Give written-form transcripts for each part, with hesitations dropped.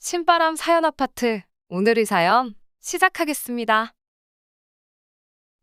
신바람 사연 아파트. 오늘의 사연 시작하겠습니다.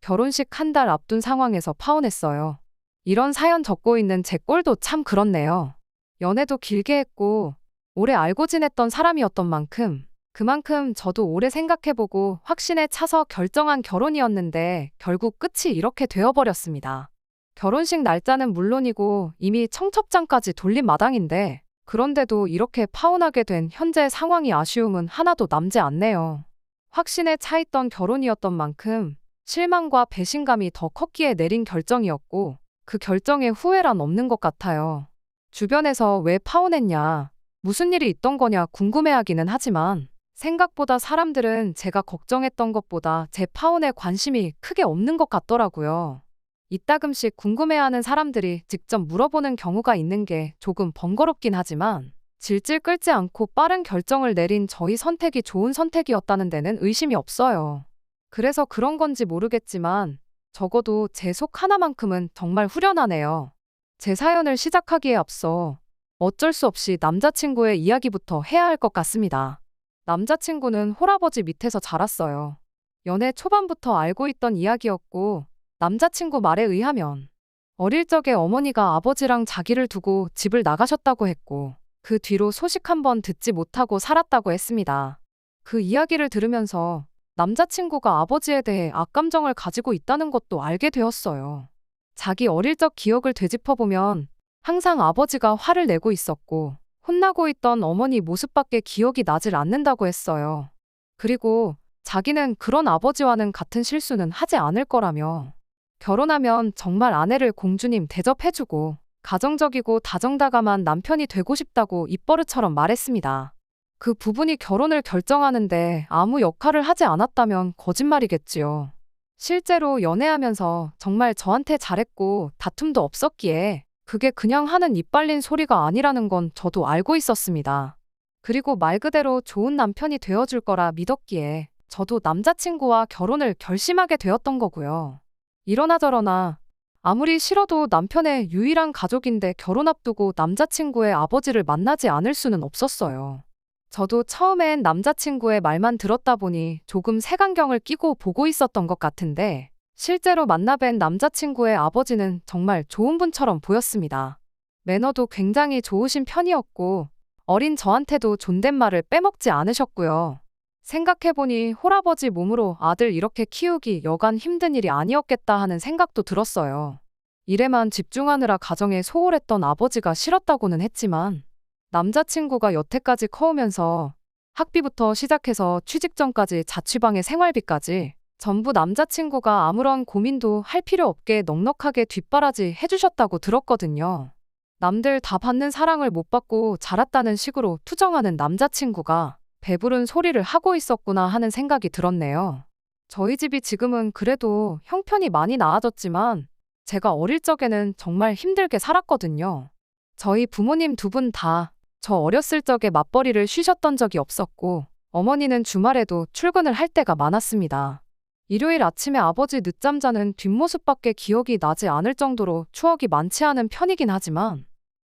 결혼식 한 달 앞둔 상황에서 파혼했어요. 이런 사연 적고 있는 제 꼴도 참 그렇네요. 연애도 길게 했고 오래 알고 지냈던 사람이었던 만큼 그만큼 저도 오래 생각해보고 확신에 차서 결정한 결혼이었는데 결국 끝이 이렇게 되어버렸습니다. 결혼식 날짜는 물론이고 이미 청첩장까지 돌린 마당인데 그런데도 이렇게 파혼하게 된 현재 상황이 아쉬움은 하나도 남지 않네요. 확신에 차있던 결혼이었던 만큼 실망과 배신감이 더 컸기에 내린 결정이었고 그 결정에 후회란 없는 것 같아요. 주변에서 왜 파혼했냐, 무슨 일이 있던 거냐 궁금해하기는 하지만 생각보다 사람들은 제가 걱정했던 것보다 제 파혼에 관심이 크게 없는 것 같더라고요. 이따금씩 궁금해하는 사람들이 직접 물어보는 경우가 있는 게 조금 번거롭긴 하지만 질질 끌지 않고 빠른 결정을 내린 저희 선택이 좋은 선택이었다는 데는 의심이 없어요. 그래서 그런 건지 모르겠지만 적어도 제 속 하나만큼은 정말 후련하네요. 제 사연을 시작하기에 앞서 어쩔 수 없이 남자친구의 이야기부터 해야 할 것 같습니다. 남자친구는 홀아버지 밑에서 자랐어요. 연애 초반부터 알고 있던 이야기였고 남자친구 말에 의하면 어릴 적에 어머니가 아버지랑 자기를 두고 집을 나가셨다고 했고 그 뒤로 소식 한 번 듣지 못하고 살았다고 했습니다. 그 이야기를 들으면서 남자친구가 아버지에 대해 악감정을 가지고 있다는 것도 알게 되었어요. 자기 어릴 적 기억을 되짚어보면 항상 아버지가 화를 내고 있었고 혼나고 있던 어머니 모습밖에 기억이 나질 않는다고 했어요. 그리고 자기는 그런 아버지와는 같은 실수는 하지 않을 거라며 결혼하면 정말 아내를 공주님 대접해주고 가정적이고 다정다감한 남편이 되고 싶다고 입버릇처럼 말했습니다. 그 부분이 결혼을 결정하는데 아무 역할을 하지 않았다면 거짓말이겠지요. 실제로 연애하면서 정말 저한테 잘했고 다툼도 없었기에 그게 그냥 하는 입 발린 소리가 아니라는 건 저도 알고 있었습니다. 그리고 말 그대로 좋은 남편이 되어줄 거라 믿었기에 저도 남자친구와 결혼을 결심하게 되었던 거고요. 이러나 저러나 아무리 싫어도 남편의 유일한 가족인데 결혼 앞두고 남자친구의 아버지를 만나지 않을 수는 없었어요. 저도 처음엔 남자친구의 말만 들었다 보니 조금 색안경을 끼고 보고 있었던 것 같은데 실제로 만나뵌 남자친구의 아버지는 정말 좋은 분처럼 보였습니다. 매너도 굉장히 좋으신 편이었고 어린 저한테도 존댓말을 빼먹지 않으셨고요. 생각해보니 홀아버지 몸으로 아들 이렇게 키우기 여간 힘든 일이 아니었겠다 하는 생각도 들었어요. 일에만 집중하느라 가정에 소홀했던 아버지가 싫었다고는 했지만 남자친구가 여태까지 커오면서 학비부터 시작해서 취직 전까지 자취방의 생활비까지 전부 남자친구가 아무런 고민도 할 필요 없게 넉넉하게 뒷바라지 해주셨다고 들었거든요. 남들 다 받는 사랑을 못 받고 자랐다는 식으로 투정하는 남자친구가 배부른 소리를 하고 있었구나 하는 생각이 들었네요. 저희 집이 지금은 그래도 형편이 많이 나아졌지만 제가 어릴 적에는 정말 힘들게 살았거든요. 저희 부모님 두 분 다 저 어렸을 적에 맞벌이를 쉬셨던 적이 없었고 어머니는 주말에도 출근을 할 때가 많았습니다. 일요일 아침에 아버지 늦잠 자는 뒷모습밖에 기억이 나지 않을 정도로 추억이 많지 않은 편이긴 하지만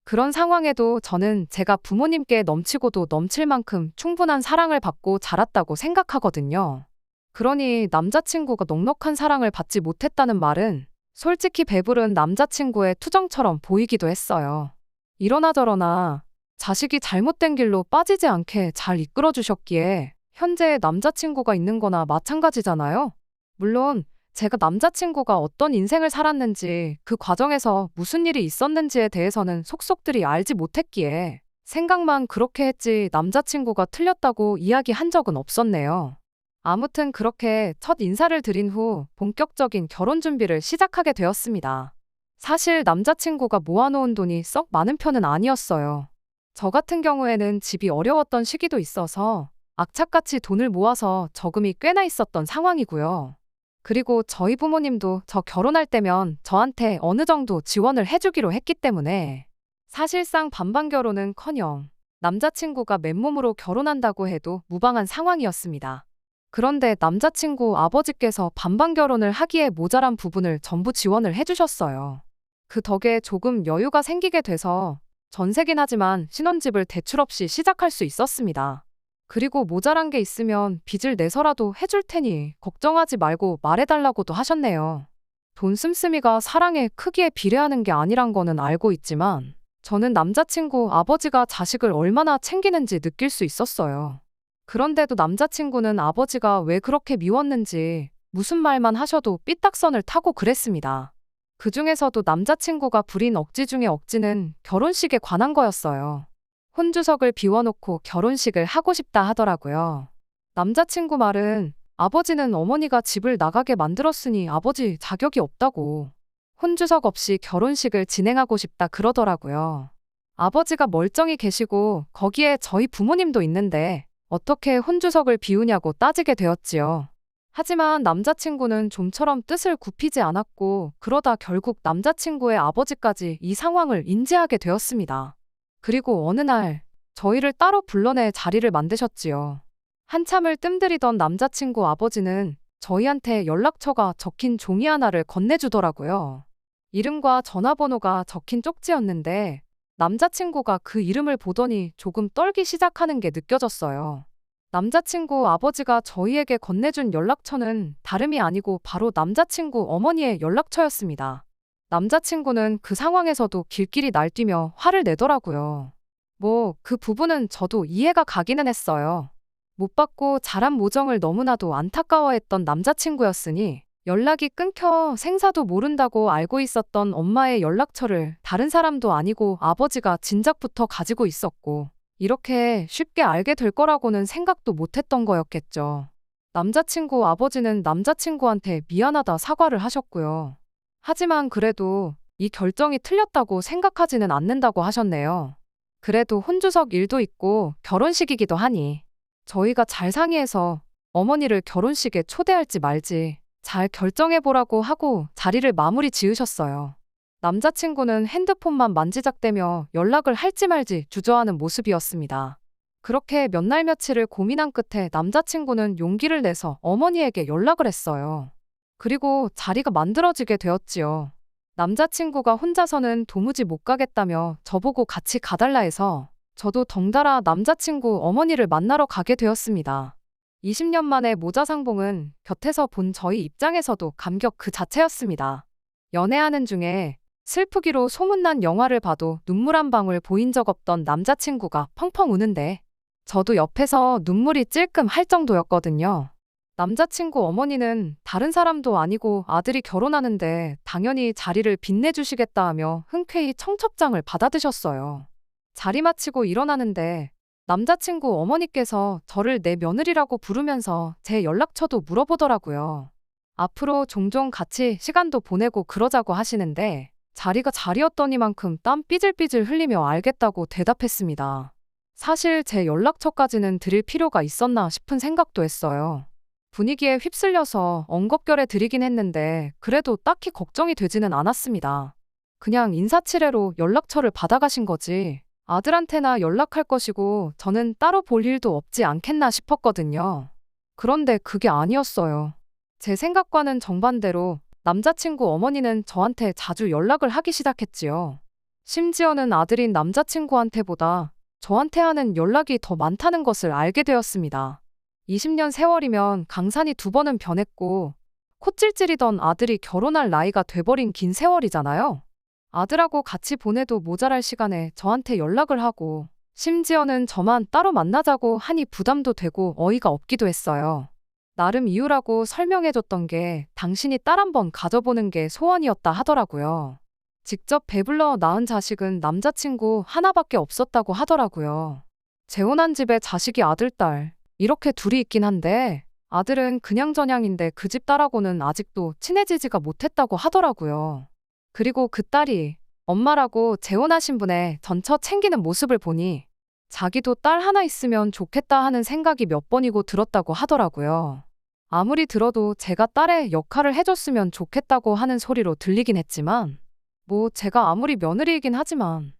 그런 상황에도 저는 제가 부모님께 넘치고도 넘칠 만큼 충분한 사랑을 받고 자랐다고 생각하거든요. 그러니 남자친구가 넉넉한 사랑을 받지 못했다는 말은 솔직히 배부른 남자친구의 투정처럼 보이기도 했어요. 이러나 저러나 자식이 잘못된 길로 빠지지 않게 잘 이끌어 주셨기에 현재의 남자친구가 있는 거나 마찬가지잖아요. 물론 제가 남자친구가 어떤 인생을 살았는지 그 과정에서 무슨 일이 있었는지에 대해서는 속속들이 알지 못했기에 생각만 그렇게 했지 남자친구가 틀렸다고 이야기한 적은 없었네요. 아무튼 그렇게 첫 인사를 드린 후 본격적인 결혼 준비를 시작하게 되었습니다. 사실 남자친구가 모아놓은 돈이 썩 많은 편은 아니었어요. 저 같은 경우에는 집이 어려웠던 시기도 있어서 악착같이 돈을 모아서 저금이 꽤나 있었던 상황이고요. 그리고 저희 부모님도 저 결혼할 때면 저한테 어느 정도 지원을 해주기로 했기 때문에 사실상 반반 결혼은커녕 남자친구가 맨몸으로 결혼한다고 해도 무방한 상황이었습니다. 그런데 남자친구 아버지께서 반반 결혼을 하기에 모자란 부분을 전부 지원을 해주셨어요. 그 덕에 조금 여유가 생기게 돼서 전세긴 하지만 신혼집을 대출 없이 시작할 수 있었습니다. 그리고 모자란 게 있으면 빚을 내서라도 해줄 테니 걱정하지 말고 말해달라고도 하셨네요. 돈 씀씀이가 사랑의 크기에 비례하는 게 아니란 거는 알고 있지만 저는 남자친구 아버지가 자식을 얼마나 챙기는지 느낄 수 있었어요. 그런데도 남자친구는 아버지가 왜 그렇게 미웠는지 무슨 말만 하셔도 삐딱선을 타고 그랬습니다. 그중에서도 남자친구가 부린 억지 중에 억지는 결혼식에 관한 거였어요. 혼주석을 비워놓고 결혼식을 하고 싶다 하더라고요. 남자친구 말은 아버지는 어머니가 집을 나가게 만들었으니 아버지 자격이 없다고. 혼주석 없이 결혼식을 진행하고 싶다 그러더라고요. 아버지가 멀쩡히 계시고 거기에 저희 부모님도 있는데 어떻게 혼주석을 비우냐고 따지게 되었지요. 하지만 남자친구는 좀처럼 뜻을 굽히지 않았고 그러다 결국 남자친구의 아버지까지 이 상황을 인지하게 되었습니다. 그리고 어느 날 저희를 따로 불러내 자리를 만드셨지요. 한참을 뜸들이던 남자친구 아버지는 저희한테 연락처가 적힌 종이 하나를 건네주더라고요. 이름과 전화번호가 적힌 쪽지였는데 남자친구가 그 이름을 보더니 조금 떨기 시작하는 게 느껴졌어요. 남자친구 아버지가 저희에게 건네준 연락처는 다름이 아니고 바로 남자친구 어머니의 연락처였습니다. 남자친구는 그 상황에서도 길길이 날뛰며 화를 내더라고요. 그 부분은 저도 이해가 가기는 했어요. 못 받고 자란 모정을 너무나도 안타까워했던 남자친구였으니 연락이 끊겨 생사도 모른다고 알고 있었던 엄마의 연락처를 다른 사람도 아니고 아버지가 진작부터 가지고 있었고 이렇게 쉽게 알게 될 거라고는 생각도 못했던 거였겠죠. 남자친구 아버지는 남자친구한테 미안하다 사과를 하셨고요. 하지만 그래도 이 결정이 틀렸다고 생각하지는 않는다고 하셨네요. 그래도 혼주석 일도 있고 결혼식이기도 하니 저희가 잘 상의해서 어머니를 결혼식에 초대할지 말지 잘 결정해보라고 하고 자리를 마무리 지으셨어요. 남자친구는 핸드폰만 만지작대며 연락을 할지 말지 주저하는 모습이었습니다. 그렇게 몇 날 며칠을 고민한 끝에 남자친구는 용기를 내서 어머니에게 연락을 했어요. 그리고 자리가 만들어지게 되었지요. 남자친구가 혼자서는 도무지 못 가겠다며 저보고 같이 가달라 해서 저도 덩달아 남자친구 어머니를 만나러 가게 되었습니다. 20년 만에 모자상봉은 곁에서 본 저희 입장에서도 감격 그 자체였습니다. 연애하는 중에 슬프기로 소문난 영화를 봐도 눈물 한 방울 보인 적 없던 남자친구가 펑펑 우는데 저도 옆에서 눈물이 찔끔 할 정도였거든요. 남자친구 어머니는 다른 사람도 아니고 아들이 결혼하는데 당연히 자리를 빛내주시겠다 하며 흔쾌히 청첩장을 받아드셨어요. 자리 마치고 일어나는데 남자친구 어머니께서 저를 내 며느리라고 부르면서 제 연락처도 물어보더라고요. 앞으로 종종 같이 시간도 보내고 그러자고 하시는데 자리가 자리였더니만큼 땀 삐질삐질 흘리며 알겠다고 대답했습니다. 사실 제 연락처까지는 드릴 필요가 있었나 싶은 생각도 했어요. 분위기에 휩쓸려서 엉겁결에 드리긴 했는데 그래도 딱히 걱정이 되지는 않았습니다. 그냥 인사치레로 연락처를 받아가신 거지 아들한테나 연락할 것이고 저는 따로 볼 일도 없지 않겠나 싶었거든요. 그런데 그게 아니었어요. 제 생각과는 정반대로 남자친구 어머니는 저한테 자주 연락을 하기 시작했지요. 심지어는 아들인 남자친구한테보다 저한테 하는 연락이 더 많다는 것을 알게 되었습니다. 20년 세월이면 강산이 2번은 변했고 콧질질이던 아들이 결혼할 나이가 돼버린 긴 세월이잖아요. 아들하고 같이 보내도 모자랄 시간에 저한테 연락을 하고 심지어는 저만 따로 만나자고 하니 부담도 되고 어이가 없기도 했어요. 나름 이유라고 설명해줬던 게 당신이 딸 한 번 가져보는 게 소원이었다 하더라고요. 직접 배불러 낳은 자식은 남자친구 하나밖에 없었다고 하더라고요. 재혼한 집에 자식이 아들, 딸 이렇게 둘이 있긴 한데 아들은 그냥저냥인데 그 집 딸하고는 아직도 친해지지가 못했다고 하더라고요. 그리고 그 딸이 엄마라고 재혼하신 분의 전처 챙기는 모습을 보니 자기도 딸 하나 있으면 좋겠다 하는 생각이 몇 번이고 들었다고 하더라고요. 아무리 들어도 제가 딸의 역할을 해줬으면 좋겠다고 하는 소리로 들리긴 했지만 제가 아무리 며느리이긴 하지만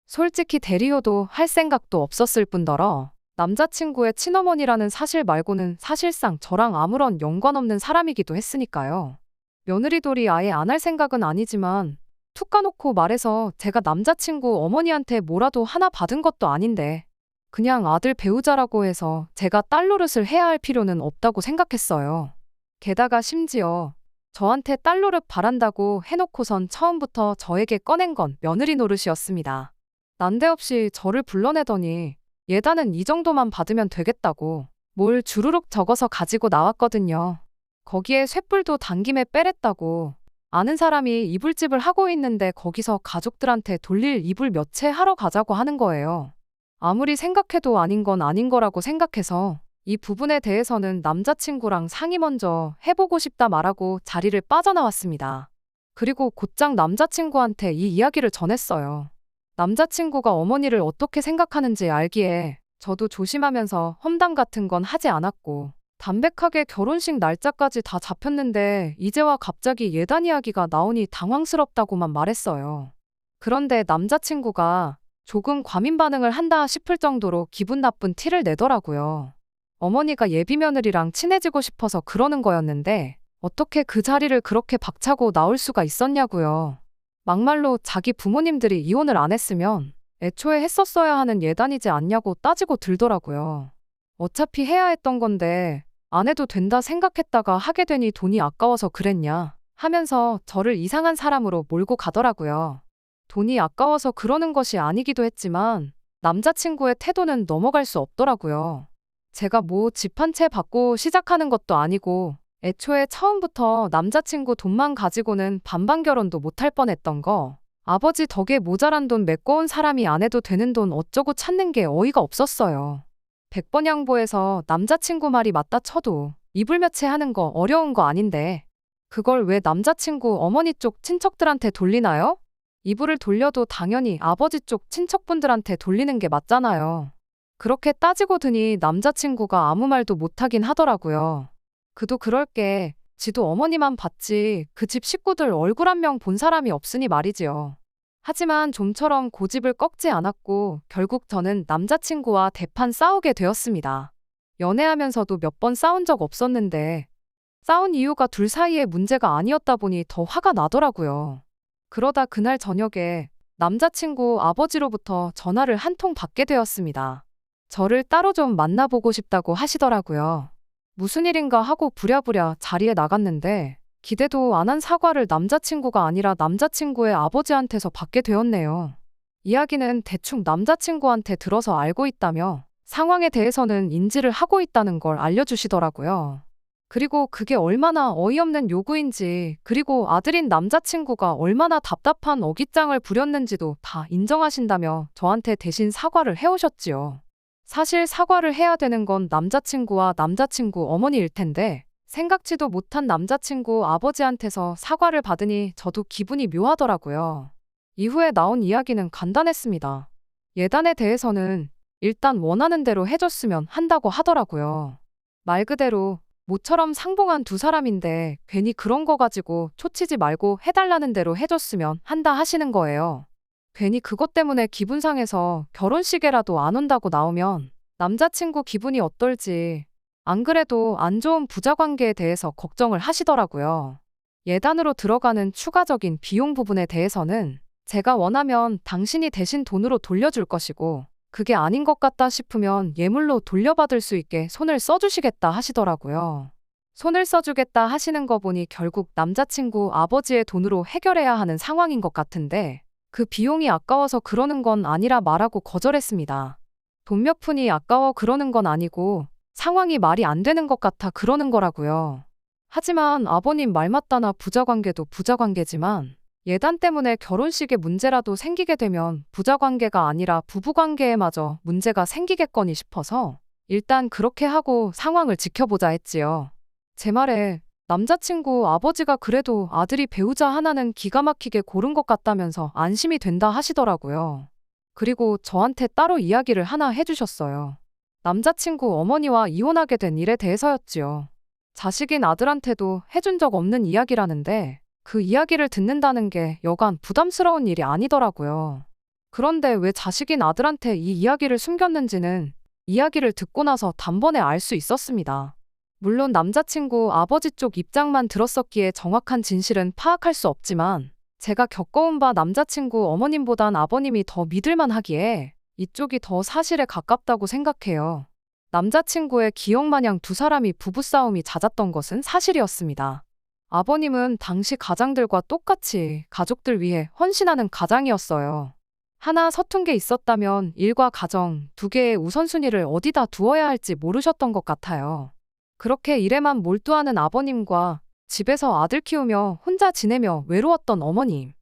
솔직히 대리효도 할 생각도 없었을 뿐더러 남자친구의 친어머니라는 사실 말고는 사실상 저랑 아무런 연관없는 사람이기도 했으니까요. 며느리돌이 아예 안 할 생각은 아니지만 툭 까놓고 말해서 제가 남자친구 어머니한테 뭐라도 하나 받은 것도 아닌데 그냥 아들 배우자라고 해서 제가 딸 노릇을 해야 할 필요는 없다고 생각했어요. 게다가 심지어 저한테 딸 노릇 바란다고 해놓고선 처음부터 저에게 꺼낸 건 며느리 노릇이었습니다. 난데없이 저를 불러내더니 예단은 이 정도만 받으면 되겠다고 뭘 주르륵 적어서 가지고 나왔거든요. 거기에 쇳불도 당김에 빼랬다고 아는 사람이 이불집을 하고 있는데 거기서 가족들한테 돌릴 이불 몇 채 하러 가자고 하는 거예요. 아무리 생각해도 아닌 건 아닌 거라고 생각해서 이 부분에 대해서는 남자친구랑 상의 먼저 해보고 싶다 말하고 자리를 빠져나왔습니다. 그리고 곧장 남자친구한테 이 이야기를 전했어요. 남자친구가 어머니를 어떻게 생각하는지 알기에 저도 조심하면서 험담 같은 건 하지 않았고 담백하게 결혼식 날짜까지 다 잡혔는데 이제와 갑자기 예단 이야기가 나오니 당황스럽다고만 말했어요. 그런데 남자친구가 조금 과민 반응을 한다 싶을 정도로 기분 나쁜 티를 내더라고요. 어머니가 예비 며느리랑 친해지고 싶어서 그러는 거였는데 어떻게 그 자리를 그렇게 박차고 나올 수가 있었냐고요. 막말로 자기 부모님들이 이혼을 안 했으면 애초에 했었어야 하는 예단이지 않냐고 따지고 들더라고요. 어차피 해야 했던 건데 안 해도 된다 생각했다가 하게 되니 돈이 아까워서 그랬냐 하면서 저를 이상한 사람으로 몰고 가더라고요. 돈이 아까워서 그러는 것이 아니기도 했지만 남자친구의 태도는 넘어갈 수 없더라고요. 제가 뭐 집 한 채 받고 시작하는 것도 아니고 애초에 처음부터 남자친구 돈만 가지고는 반반 결혼도 못할 뻔했던 거 아버지 덕에 모자란 돈 메꿔온 사람이 안 해도 되는 돈 어쩌고 찾는 게 어이가 없었어요. 100번 양보해서 남자친구 말이 맞다 쳐도 이불 몇 채 하는 거 어려운 거 아닌데 그걸 왜 남자친구 어머니 쪽 친척들한테 돌리나요? 이불을 돌려도 당연히 아버지 쪽 친척분들한테 돌리는 게 맞잖아요. 그렇게 따지고 드니 남자친구가 아무 말도 못하긴 하더라고요. 그도 그럴 게 지도 어머니만 봤지 그 집 식구들 얼굴 한 명 본 사람이 없으니 말이지요. 하지만 좀처럼 고집을 꺾지 않았고 결국 저는 남자친구와 대판 싸우게 되었습니다. 연애하면서도 몇 번 싸운 적 없었는데 싸운 이유가 둘 사이의 문제가 아니었다 보니 더 화가 나더라고요. 그러다 그날 저녁에 남자친구 아버지로부터 전화를 한 통 받게 되었습니다. 저를 따로 좀 만나보고 싶다고 하시더라고요. 무슨 일인가 하고 부랴부랴 자리에 나갔는데 기대도 안 한 사과를 남자친구가 아니라 남자친구의 아버지한테서 받게 되었네요. 이야기는 대충 남자친구한테 들어서 알고 있다며 상황에 대해서는 인지를 하고 있다는 걸 알려주시더라고요. 그리고 그게 얼마나 어이없는 요구인지 그리고 아들인 남자친구가 얼마나 답답한 어깃장을 부렸는지도 다 인정하신다며 저한테 대신 사과를 해오셨지요. 사실 사과를 해야 되는 건 남자친구와 남자친구 어머니일 텐데 생각지도 못한 남자친구 아버지한테서 사과를 받으니 저도 기분이 묘하더라고요. 이후에 나온 이야기는 간단했습니다. 예단에 대해서는 일단 원하는 대로 해줬으면 한다고 하더라고요. 말 그대로 모처럼 상봉한 두 사람인데 괜히 그런 거 가지고 초치지 말고 해달라는 대로 해줬으면 한다 하시는 거예요. 괜히 그것 때문에 기분 상해서 결혼식에라도 안 온다고 나오면 남자친구 기분이 어떨지 안 그래도 안 좋은 부자 관계에 대해서 걱정을 하시더라고요. 예단으로 들어가는 추가적인 비용 부분에 대해서는 제가 원하면 당신이 대신 돈으로 돌려줄 것이고 그게 아닌 것 같다 싶으면 예물로 돌려받을 수 있게 손을 써주시겠다 하시더라고요. 손을 써주겠다 하시는 거 보니 결국 남자친구 아버지의 돈으로 해결해야 하는 상황인 것 같은데 그 비용이 아까워서 그러는 건 아니라 말하고 거절했습니다. 돈 몇 푼이 아까워 그러는 건 아니고 상황이 말이 안 되는 것 같아 그러는 거라고요. 하지만 아버님 말 맞다나 부자관계도 부자관계지만 예단 때문에 결혼식에 문제라도 생기게 되면 부자관계가 아니라 부부관계에마저 문제가 생기겠거니 싶어서 일단 그렇게 하고 상황을 지켜보자 했지요. 제 말에 남자친구 아버지가 그래도 아들이 배우자 하나는 기가 막히게 고른 것 같다면서 안심이 된다 하시더라고요. 그리고 저한테 따로 이야기를 하나 해주셨어요. 남자친구 어머니와 이혼하게 된 일에 대해서였지요. 자식인 아들한테도 해준 적 없는 이야기라는데 그 이야기를 듣는다는 게 여간 부담스러운 일이 아니더라고요. 그런데 왜 자식인 아들한테 이 이야기를 숨겼는지는 이야기를 듣고 나서 단번에 알 수 있었습니다. 물론 남자친구 아버지 쪽 입장만 들었었기에 정확한 진실은 파악할 수 없지만 제가 겪어온 바 남자친구 어머님보단 아버님이 더 믿을만 하기에 이쪽이 더 사실에 가깝다고 생각해요. 남자친구의 기억 마냥 두 사람이 부부싸움이 잦았던 것은 사실이었습니다. 아버님은 당시 가장들과 똑같이 가족들 위해 헌신하는 가장이었어요. 하나 서툰 게 있었다면 일과 가정 두 개의 우선순위를 어디다 두어야 할지 모르셨던 것 같아요. 그렇게 일에만 몰두하는 아버님과 집에서 아들 키우며 혼자 지내며 외로웠던 어머님.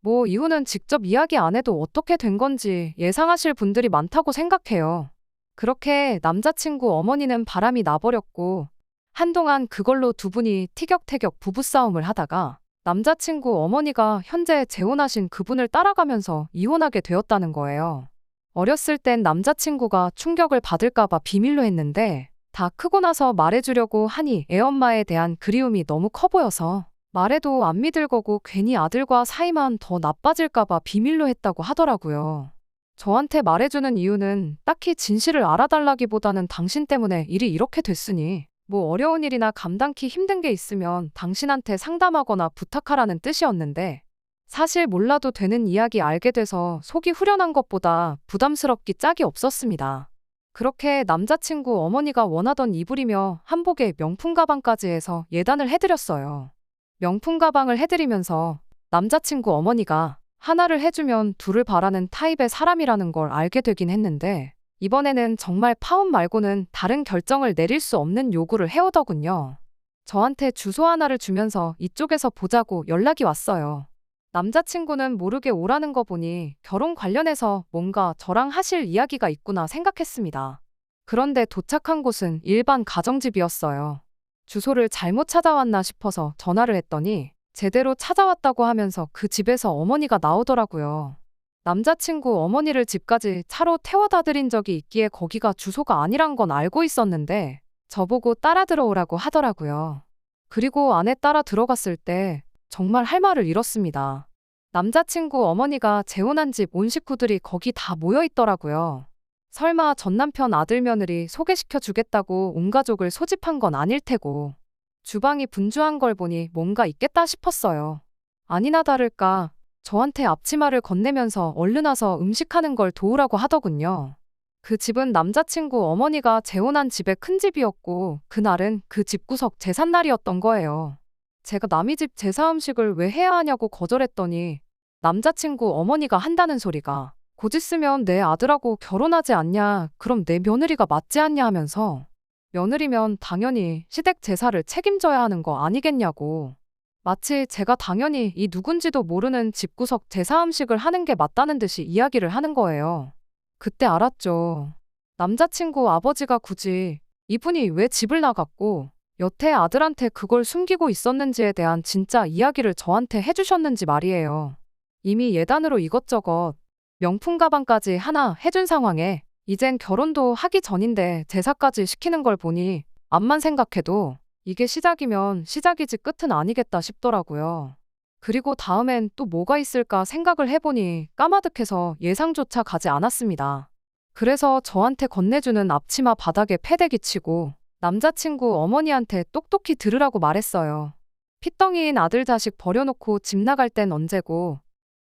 뭐 이유는 직접 이야기 안 해도 어떻게 된 건지 예상하실 분들이 많다고 생각해요. 그렇게 남자친구 어머니는 바람이 나버렸고 한동안 그걸로 두 분이 티격태격 부부싸움을 하다가 남자친구 어머니가 현재 재혼하신 그분을 따라가면서 이혼하게 되었다는 거예요. 어렸을 땐 남자친구가 충격을 받을까봐 비밀로 했는데 다 크고 나서 말해주려고 하니 애엄마에 대한 그리움이 너무 커 보여서 말해도 안 믿을 거고 괜히 아들과 사이만 더 나빠질까봐 비밀로 했다고 하더라고요. 저한테 말해주는 이유는 딱히 진실을 알아달라기보다는 당신 때문에 일이 이렇게 됐으니 뭐 어려운 일이나 감당키 힘든 게 있으면 당신한테 상담하거나 부탁하라는 뜻이었는데 사실 몰라도 되는 이야기 알게 돼서 속이 후련한 것보다 부담스럽기 짝이 없었습니다. 그렇게 남자친구 어머니가 원하던 이불이며 한복에 명품 가방까지 해서 예단을 해드렸어요. 명품 가방을 해드리면서 남자친구 어머니가 하나를 해주면 둘을 바라는 타입의 사람이라는 걸 알게 되긴 했는데 이번에는 정말 파혼 말고는 다른 결정을 내릴 수 없는 요구를 해오더군요. 저한테 주소 하나를 주면서 이쪽에서 보자고 연락이 왔어요. 남자친구는 모르게 오라는 거 보니 결혼 관련해서 뭔가 저랑 하실 이야기가 있구나 생각했습니다. 그런데 도착한 곳은 일반 가정집이었어요. 주소를 잘못 찾아왔나 싶어서 전화를 했더니 제대로 찾아왔다고 하면서 그 집에서 어머니가 나오더라고요. 남자친구 어머니를 집까지 차로 태워다 드린 적이 있기에 거기가 주소가 아니란 건 알고 있었는데 저보고 따라 들어오라고 하더라고요. 그리고 안에 따라 들어갔을 때 정말 할 말을 잃었습니다. 남자친구 어머니가 재혼한 집 온 식구들이 거기 다 모여 있더라고요. 설마 전 남편 아들 며느리 소개시켜 주겠다고 온 가족을 소집한 건 아닐 테고 주방이 분주한 걸 보니 뭔가 있겠다 싶었어요. 아니나 다를까 저한테 앞치마를 건네면서 얼른 와서 음식하는 걸 도우라고 하더군요. 그 집은 남자친구 어머니가 재혼한 집의 큰 집이었고 그날은 그 집구석 제삿날이었던 거예요. 제가 남의 집 제사 음식을 왜 해야 하냐고 거절했더니 남자친구 어머니가 한다는 소리가 곧 있으면 내 아들하고 결혼하지 않냐, 그럼 내 며느리가 맞지 않냐 하면서 며느리면 당연히 시댁 제사를 책임져야 하는 거 아니겠냐고. 마치 제가 당연히 이 누군지도 모르는 집구석 제사 음식을 하는 게 맞다는 듯이 이야기를 하는 거예요. 그때 알았죠. 남자친구 아버지가 굳이 이분이 왜 집을 나갔고 여태 아들한테 그걸 숨기고 있었는지에 대한 진짜 이야기를 저한테 해주셨는지 말이에요. 이미 예단으로 이것저것 명품 가방까지 하나 해준 상황에 이젠 결혼도 하기 전인데 제사까지 시키는 걸 보니 암만 생각해도 이게 시작이면 시작이지 끝은 아니겠다 싶더라고요. 그리고 다음엔 또 뭐가 있을까 생각을 해보니 까마득해서 예상조차 가지 않았습니다. 그래서 저한테 건네주는 앞치마 바닥에 패대기 치고 남자친구 어머니한테 똑똑히 들으라고 말했어요. 핏덩이인 아들 자식 버려놓고 집 나갈 땐 언제고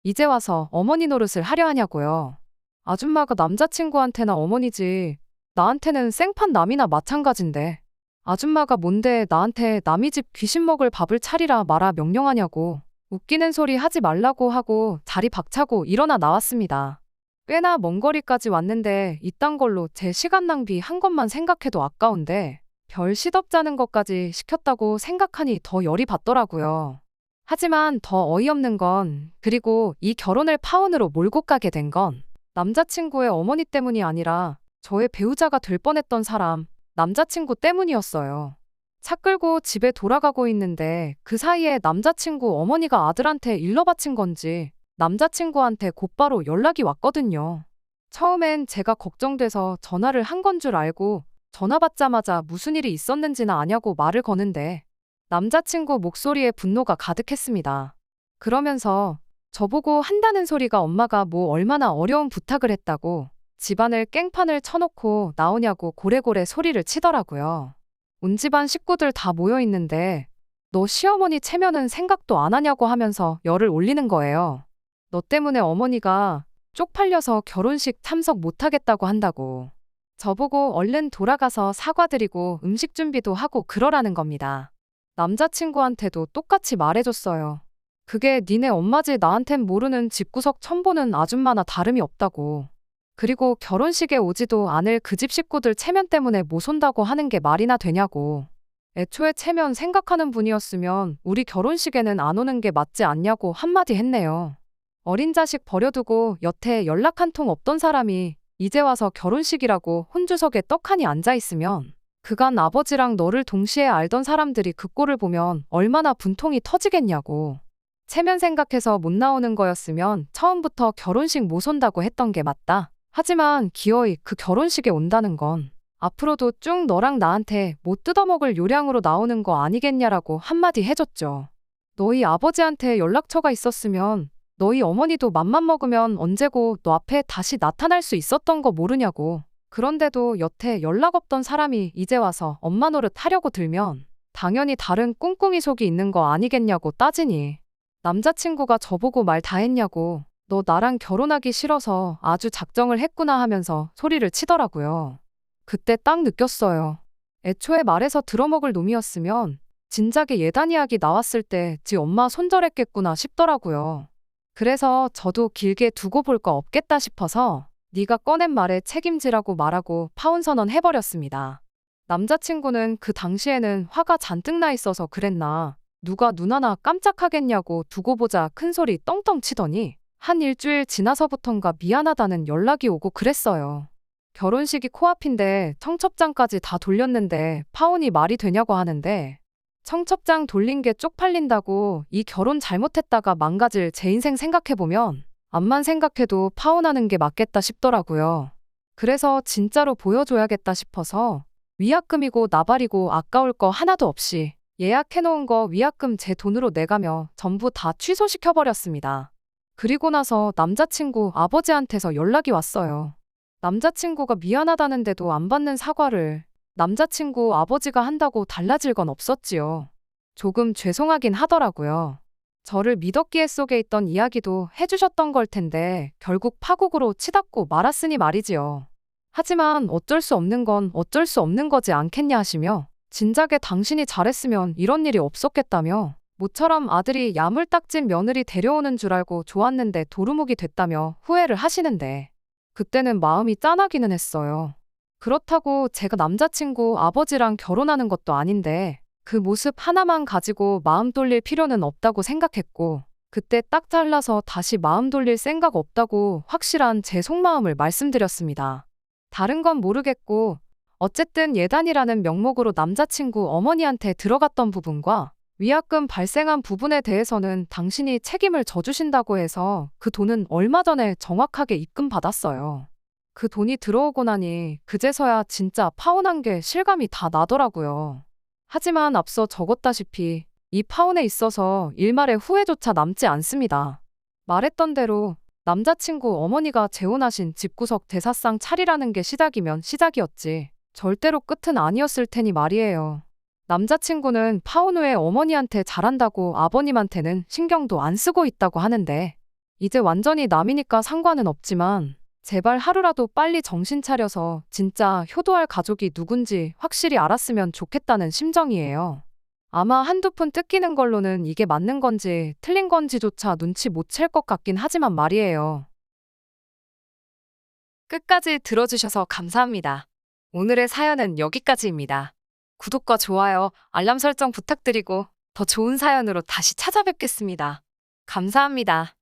이제 와서 어머니 노릇을 하려 하냐고요. 아줌마가 남자친구한테나 어머니지 나한테는 생판 남이나 마찬가지인데 아줌마가 뭔데 나한테 남이 집 귀신 먹을 밥을 차리라 마라 명령하냐고. 웃기는 소리 하지 말라고 하고 자리 박차고 일어나 나왔습니다. 꽤나 먼 거리까지 왔는데 이딴 걸로 제 시간 낭비한 것만 생각해도 아까운데 별 시덥잖은 것까지 시켰다고 생각하니 더 열이 받더라고요. 하지만 더 어이없는 건 그리고 이 결혼을 파혼으로 몰고 가게 된 건 남자친구의 어머니 때문이 아니라 저의 배우자가 될 뻔했던 사람 남자친구 때문이었어요. 차 끌고 집에 돌아가고 있는데 그 사이에 남자친구 어머니가 아들한테 일러 바친 건지 남자친구한테 곧바로 연락이 왔거든요. 처음엔 제가 걱정돼서 전화를 한 건 줄 알고 전화 받자마자 무슨 일이 있었는지나 아냐고 말을 거는데 남자친구 목소리에 분노가 가득했습니다. 그러면서 저보고 한다는 소리가 엄마가 뭐 얼마나 어려운 부탁을 했다고 집안을 깽판을 쳐놓고 나오냐고 고래고래 소리를 치더라고요. 온 집안 식구들 다 모여 있는데 너 시어머니 체면은 생각도 안 하냐고 하면서 열을 올리는 거예요. 너 때문에 어머니가 쪽팔려서 결혼식 참석 못하겠다고 한다고. 저보고 얼른 돌아가서 사과드리고 음식 준비도 하고 그러라는 겁니다. 남자친구한테도 똑같이 말해줬어요. 그게 니네 엄마지 나한텐 모르는 집구석 첨보는 아줌마나 다름이 없다고. 그리고 결혼식에 오지도 않을 그 집 식구들 체면 때문에 못 온다고 하는 게 말이나 되냐고. 애초에 체면 생각하는 분이었으면 우리 결혼식에는 안 오는 게 맞지 않냐고 한마디 했네요. 어린 자식 버려두고 여태 연락 한 통 없던 사람이 이제 와서 결혼식이라고 혼주석에 떡하니 앉아있으면 그간 아버지랑 너를 동시에 알던 사람들이 그 꼴을 보면 얼마나 분통이 터지겠냐고. 체면 생각해서 못 나오는 거였으면 처음부터 결혼식 못 온다고 했던 게 맞다. 하지만 기어이 그 결혼식에 온다는 건 앞으로도 쭉 너랑 나한테 못 뜯어먹을 요량으로 나오는 거 아니겠냐라고 한마디 해줬죠. 너희 아버지한테 연락처가 있었으면 너희 어머니도 맘만 먹으면 언제고 너 앞에 다시 나타날 수 있었던 거 모르냐고. 그런데도 여태 연락 없던 사람이 이제 와서 엄마 노릇 하려고 들면 당연히 다른 꿍꿍이 속이 있는 거 아니겠냐고 따지니. 남자친구가 저보고 말 다 했냐고. 너 나랑 결혼하기 싫어서 아주 작정을 했구나 하면서 소리를 치더라고요. 그때 딱 느꼈어요. 애초에 말해서 들어먹을 놈이었으면 진작에 예단 이야기 나왔을 때 지 엄마 손절했겠구나 싶더라고요. 그래서 저도 길게 두고 볼 거 없겠다 싶어서 네가 꺼낸 말에 책임지라고 말하고 파혼 선언 해버렸습니다. 남자친구는 그 당시에는 화가 잔뜩 나 있어서 그랬나 누가 눈 하나 깜짝하겠냐고 두고 보자 큰 소리 떵떵 치더니 한 일주일 지나서부턴가 미안하다는 연락이 오고 그랬어요. 결혼식이 코앞인데 청첩장까지 다 돌렸는데 파혼이 말이 되냐고 하는데 청첩장 돌린 게 쪽팔린다고 이 결혼 잘못했다가 망가질 제 인생 생각해보면 암만 생각해도 파혼하는 게 맞겠다 싶더라고요. 그래서 진짜로 보여줘야겠다 싶어서 위약금이고 나발이고 아까울 거 하나도 없이 예약해놓은 거 위약금 제 돈으로 내가며 전부 다 취소시켜버렸습니다. 그리고 나서 남자친구 아버지한테서 연락이 왔어요. 남자친구가 미안하다는데도 안 받는 사과를 남자친구 아버지가 한다고 달라질 건 없었지요. 조금 죄송하긴 하더라고요. 저를 미덕기에 속에 있던 이야기도 해주셨던 걸 텐데 결국 파국으로 치닫고 말았으니 말이지요. 하지만 어쩔 수 없는 건 어쩔 수 없는 거지 않겠냐 하시며 진작에 당신이 잘했으면 이런 일이 없었겠다며 모처럼 아들이 야물딱진 며느리 데려오는 줄 알고 좋았는데 도루묵이 됐다며 후회를 하시는데 그때는 마음이 짠하기는 했어요. 그렇다고 제가 남자친구 아버지랑 결혼하는 것도 아닌데 그 모습 하나만 가지고 마음 돌릴 필요는 없다고 생각했고 그때 딱 잘라서 다시 마음 돌릴 생각 없다고 확실한 제 속마음을 말씀드렸습니다. 다른 건 모르겠고 어쨌든 예단이라는 명목으로 남자친구 어머니한테 들어갔던 부분과 위약금 발생한 부분에 대해서는 당신이 책임을 져주신다고 해서 그 돈은 얼마 전에 정확하게 입금받았어요. 그 돈이 들어오고 나니 그제서야 진짜 파혼한 게 실감이 다 나더라고요. 하지만 앞서 적었다시피 이 파혼에 있어서 일말의 후회조차 남지 않습니다. 말했던 대로 남자친구 어머니가 재혼하신 집구석 대사상 차리라는 게 시작이면 시작이었지 절대로 끝은 아니었을 테니 말이에요. 남자친구는 파혼 후에 어머니한테 잘한다고 아버님한테는 신경도 안 쓰고 있다고 하는데 이제 완전히 남이니까 상관은 없지만 제발 하루라도 빨리 정신 차려서 진짜 효도할 가족이 누군지 확실히 알았으면 좋겠다는 심정이에요. 아마 한두 푼 뜯기는 걸로는 이게 맞는 건지 틀린 건지조차 눈치 못 챌 것 같긴 하지만 말이에요. 끝까지 들어주셔서 감사합니다. 오늘의 사연은 여기까지입니다. 구독과 좋아요, 알람 설정 부탁드리고 더 좋은 사연으로 다시 찾아뵙겠습니다. 감사합니다.